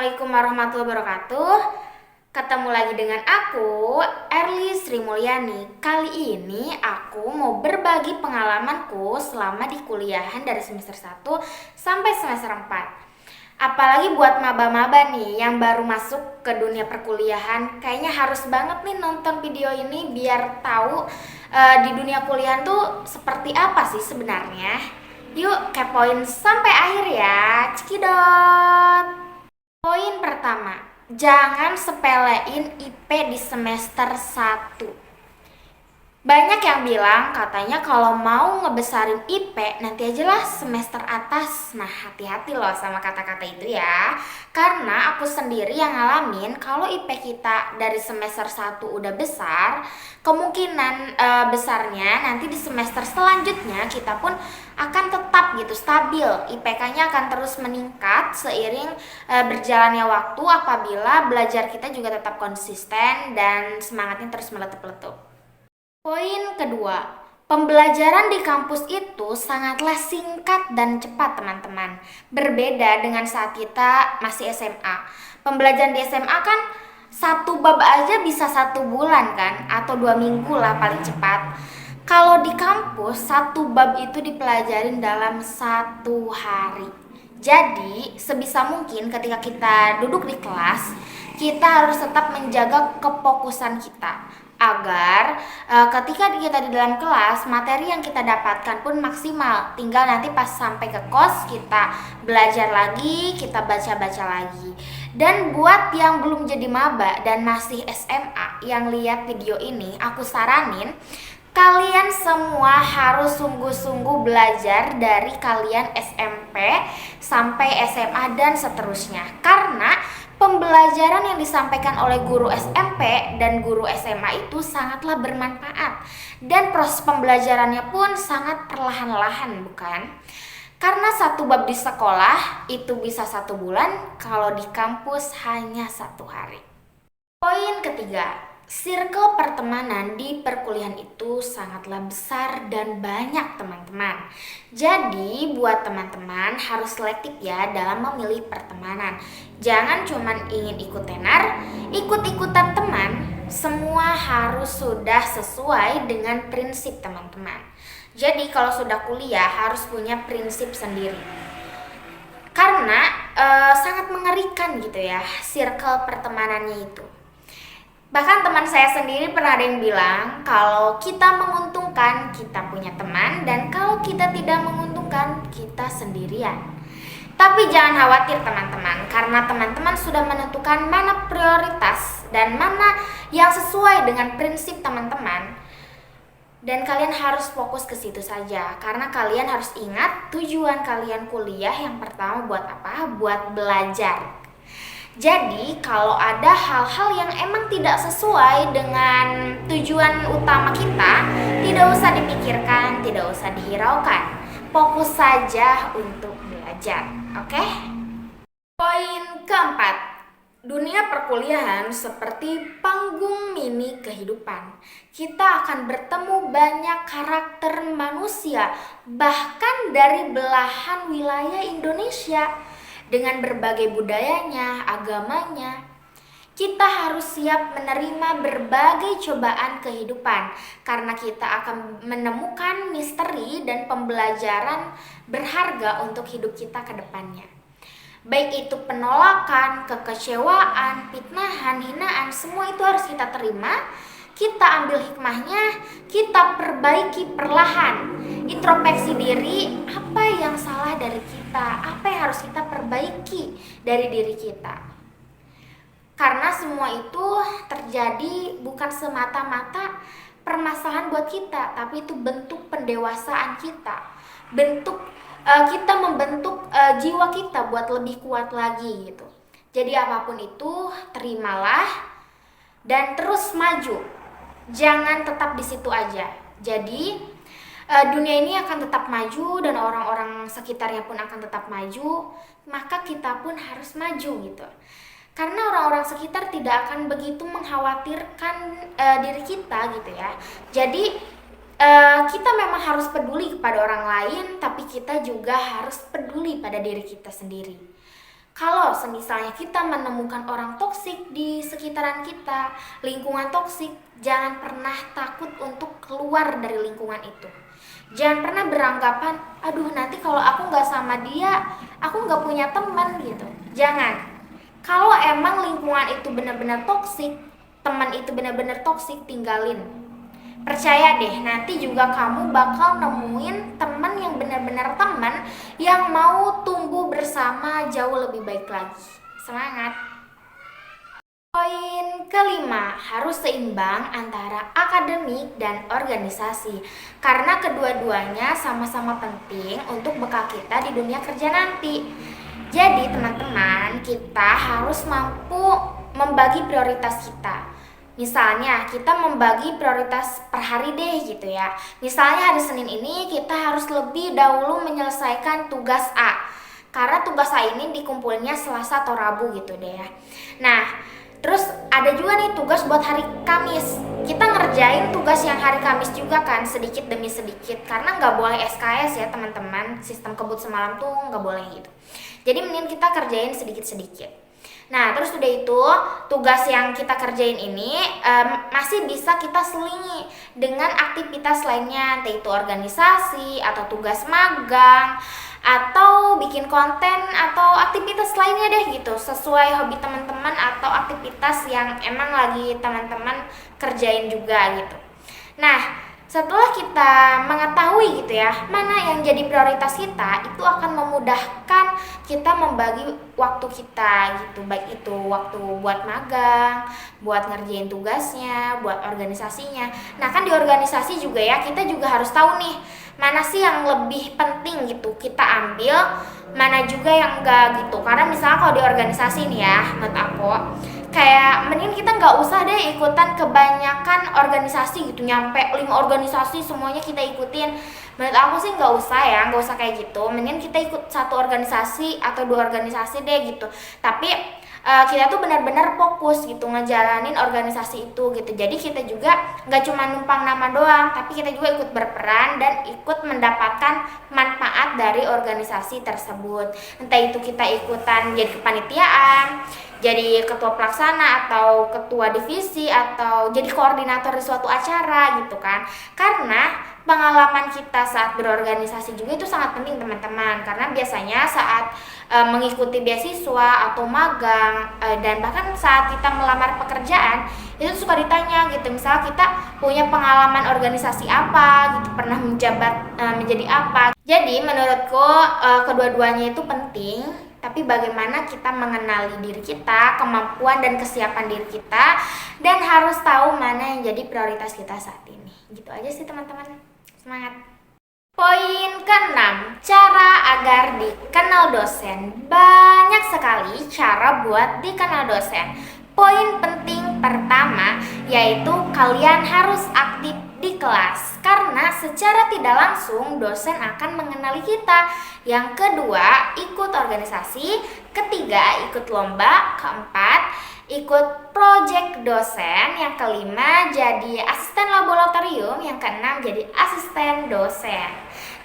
Assalamualaikum warahmatullahi wabarakatuh. Ketemu lagi dengan aku, Erly Sri Mulyani. Kali ini aku mau berbagi pengalamanku selama di kuliahan dari semester 1 sampai semester 4. Apalagi buat maba-maba nih yang baru masuk ke dunia perkuliahan, kayaknya harus banget nih nonton video ini biar tahu di dunia kuliahan tuh seperti apa sih sebenarnya. Yuk kepoin sampai akhir ya. Cekidot. Poin pertama, jangan sepelein IP di semester 1. Banyak yang bilang katanya kalau mau ngebesarin IP nanti aja lah semester atas. Nah, hati-hati loh sama kata-kata itu ya. Karena aku sendiri yang ngalamin kalau IP kita dari semester 1 udah besar, kemungkinan besarnya nanti di semester selanjutnya kita pun akan tetap gitu stabil. IPK-nya akan terus meningkat seiring berjalannya waktu apabila belajar kita juga tetap konsisten dan semangatnya terus meletup-letup. Poin kedua, pembelajaran di kampus itu sangatlah singkat dan cepat teman-teman. Berbeda dengan saat kita masih SMA. Pembelajaran di SMA kan satu bab aja bisa 1 bulan kan, atau 2 minggu lah paling cepat. Kalau di kampus, satu bab itu dipelajarin dalam 1 hari. Jadi, sebisa mungkin ketika kita duduk di kelas, kita harus tetap menjaga kefokusan kita agar ketika kita di dalam kelas materi yang kita dapatkan pun maksimal. Tinggal nanti pas sampai ke kos kita belajar lagi, kita baca-baca lagi. Dan buat yang belum jadi maba dan masih SMA yang lihat video ini, aku saranin kalian semua harus sungguh-sungguh belajar dari kalian SMP sampai SMA dan seterusnya. Karena pembelajaran yang disampaikan oleh guru SMP dan guru SMA itu sangatlah bermanfaat. Dan proses pembelajarannya pun sangat perlahan-lahan, bukan? Karena satu bab di sekolah itu bisa 1 bulan, kalau di kampus hanya 1 hari. Poin ketiga, circle pertemanan di perkuliahan itu sangatlah besar dan banyak teman-teman. Jadi buat teman-teman harus selektif ya dalam memilih pertemanan. Jangan cuman ingin ikut tenar, ikut-ikutan teman. Semua harus sudah sesuai dengan prinsip teman-teman. Jadi kalau sudah kuliah harus punya prinsip sendiri. Karena sangat mengerikan gitu ya circle pertemanannya itu. Bahkan teman saya sendiri pernah ada yang bilang kalau kita menguntungkan kita punya teman, dan kalau kita tidak menguntungkan kita sendirian. Tapi jangan khawatir teman-teman, karena teman-teman sudah menentukan mana prioritas dan mana yang sesuai dengan prinsip teman-teman. Dan kalian harus fokus ke situ saja, karena kalian harus ingat tujuan kalian kuliah yang pertama buat apa? Buat belajar. Jadi kalau ada hal-hal yang emang tidak sesuai dengan tujuan utama kita, tidak usah dipikirkan, tidak usah dihiraukan. Fokus saja untuk belajar, oke? Poin keempat, dunia perkuliahan seperti panggung mini kehidupan. Kita akan bertemu banyak karakter manusia, bahkan dari belahan wilayah Indonesia, dengan berbagai budayanya, agamanya. Kita harus siap menerima berbagai cobaan kehidupan karena kita akan menemukan misteri dan pembelajaran berharga untuk hidup kita ke depannya. Baik itu penolakan, kekecewaan, fitnahan, hinaan, semua itu harus kita terima. Kita ambil hikmahnya, kita perbaiki perlahan. Introspeksi diri, apa yang salah dari kita, apa yang harus kita perbaiki dari diri kita. Karena semua itu terjadi bukan semata-mata permasalahan buat kita, tapi itu bentuk pendewasaan kita. Kita membentuk jiwa kita buat lebih kuat lagi gitu. Jadi apapun itu, terimalah dan terus maju. Jangan tetap di situ aja. Jadi dunia ini akan tetap maju dan orang-orang sekitarnya pun akan tetap maju, maka kita pun harus maju gitu. Karena orang-orang sekitar tidak akan begitu mengkhawatirkan diri kita gitu ya. Jadi kita memang harus peduli kepada orang lain, tapi kita juga harus peduli pada diri kita sendiri. Kalau semisalnya kita menemukan orang toksik di sekitaran kita, lingkungan toksik, jangan pernah takut untuk keluar dari lingkungan itu. Jangan pernah beranggapan, aduh nanti kalau aku nggak sama dia, aku nggak punya teman gitu. Jangan. Kalau emang lingkungan itu benar-benar toksik, teman itu benar-benar toksik, tinggalin. Percaya deh, nanti juga kamu bakal nemuin teman yang benar-benar teman yang mau tumbuh bersama jauh lebih baik lagi. Semangat! Poin kelima, harus seimbang antara akademik dan organisasi. Karena kedua-duanya sama-sama penting untuk bekal kita di dunia kerja nanti. Jadi teman-teman, kita harus mampu membagi prioritas kita. Misalnya kita membagi prioritas per hari deh gitu ya. Misalnya hari Senin ini kita harus lebih dahulu menyelesaikan tugas A. Karena tugas A ini dikumpulinnya Selasa atau Rabu gitu deh ya. Nah, terus ada juga nih tugas buat hari Kamis. Kita ngerjain tugas yang hari Kamis juga kan, sedikit demi sedikit. Karena nggak boleh SKS ya teman-teman, sistem kebut semalam tuh nggak boleh gitu. Jadi mending kita kerjain sedikit-sedikit. Nah, terus udah itu, tugas yang kita kerjain ini masih bisa kita selingi dengan aktivitas lainnya, entah itu organisasi, atau tugas magang, atau bikin konten, atau aktivitas lainnya deh gitu, sesuai hobi teman-teman atau aktivitas yang emang lagi teman-teman kerjain juga gitu. Nah, setelah kita mengetahui gitu ya, mana yang jadi prioritas kita, itu akan memudahkan kita membagi waktu kita gitu. Baik itu waktu buat magang, buat ngerjain tugasnya, buat organisasinya. Nah kan di organisasi juga ya, kita juga harus tahu nih, mana sih yang lebih penting gitu kita ambil, mana juga yang enggak gitu. Karena misalnya kalau di organisasi nih ya, menurut aku kayak mending kita nggak usah deh ikutan kebanyakan organisasi gitu, nyampe 5 organisasi semuanya kita ikutin. Menurut aku sih nggak usah ya, nggak usah kayak gitu. Mending kita ikut satu organisasi atau 2 organisasi deh gitu, tapi kita tuh benar-benar fokus gitu ngejalanin organisasi itu gitu. Jadi kita juga nggak cuma numpang nama doang, tapi kita juga ikut berperan dan ikut mendapatkan manfaat dari organisasi tersebut. Entah itu kita ikutan jadi kepanitiaan, jadi ketua pelaksana atau ketua divisi, atau jadi koordinator di suatu acara gitu kan. Karena pengalaman kita saat berorganisasi juga itu sangat penting teman-teman, karena biasanya saat mengikuti beasiswa atau magang dan bahkan saat kita melamar pekerjaan itu suka ditanya gitu, misal kita punya pengalaman organisasi apa gitu, pernah menjabat menjadi apa. Jadi menurutku kedua-duanya itu penting, tapi bagaimana kita mengenali diri kita, kemampuan dan kesiapan diri kita, dan harus tahu mana yang jadi prioritas kita saat ini. Gitu aja sih teman-teman. Semangat! Poin ke-6, cara agar dikenal dosen. Banyak sekali cara buat dikenal dosen. Poin penting pertama yaitu kalian harus aktif di kelas, karena secara tidak langsung dosen akan mengenali kita. Yang kedua, ikut organisasi. Ketiga, ikut lomba. Keempat, ikut project dosen. Yang kelima, jadi asisten laboratorium. Yang keenam, jadi asisten dosen.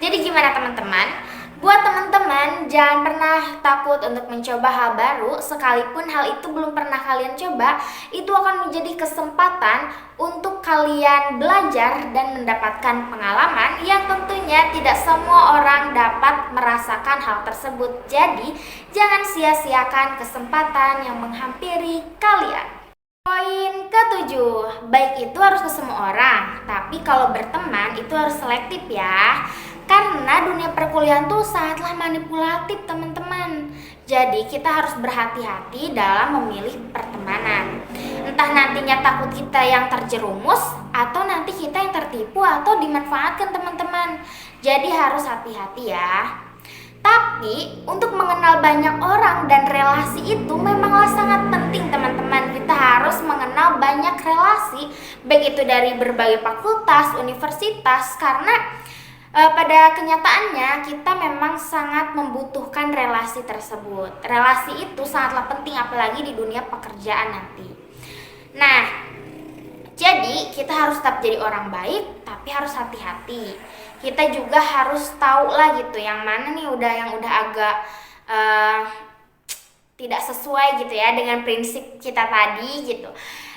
Jadi gimana teman-teman? Buat teman-teman, jangan pernah takut untuk mencoba hal baru. Sekalipun hal itu belum pernah kalian coba, itu akan menjadi kesempatan untuk kalian belajar dan mendapatkan pengalaman yang tentunya tidak semua orang dapat merasakan hal tersebut. Jadi, jangan sia-siakan kesempatan yang menghampiri kalian. Poin ke-7, baik itu harus ke semua orang, tapi kalau berteman itu harus selektif ya. Karena dunia perkuliahan tuh sangatlah manipulatif teman-teman. Jadi kita harus berhati-hati dalam memilih pertemanan. Entah nantinya takut kita yang terjerumus, atau nanti kita yang tertipu atau dimanfaatkan teman-teman. Jadi harus hati-hati ya. Tapi untuk mengenal banyak orang dan relasi itu memanglah sangat penting teman-teman. Kita harus mengenal banyak relasi, baik itu dari berbagai fakultas, universitas, karena pada kenyataannya kita memang sangat membutuhkan relasi tersebut. Relasi itu sangatlah penting apalagi di dunia pekerjaan nanti. Nah, jadi kita harus tetap jadi orang baik, tapi harus hati-hati. Kita juga harus tahu lah gitu yang mana nih yang udah agak tidak sesuai gitu ya dengan prinsip kita tadi gitu.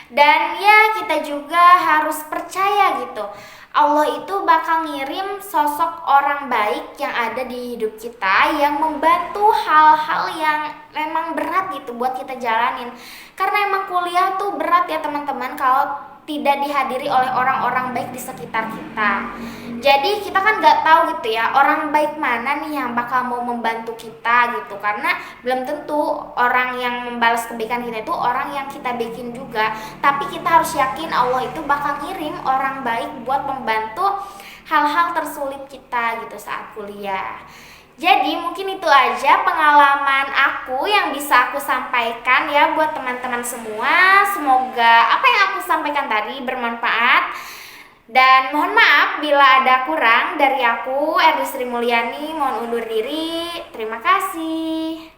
Dan ya kita juga harus percaya gitu, Allah itu bakal ngirim sosok orang baik yang ada di hidup kita yang membantu hal-hal yang memang berat gitu buat kita jalanin. Karena emang kuliah tuh berat ya teman-teman kalau tidak dihadiri oleh orang-orang baik di sekitar kita. Jadi kita kan nggak tahu gitu ya orang baik mana nih yang bakal mau membantu kita gitu, karena belum tentu orang yang membalas kebaikan kita itu orang yang kita bikin juga. Tapi kita harus yakin Allah itu bakal ngirim orang baik buat membantu hal-hal tersulit kita gitu saat kuliah. Jadi mungkin itu aja pengalaman aku yang bisa aku sampaikan ya buat teman-teman semua. Semoga apa yang aku sampaikan tadi bermanfaat. Dan mohon maaf bila ada kurang dari aku, Erli Sri Mulyani, mohon undur diri. Terima kasih.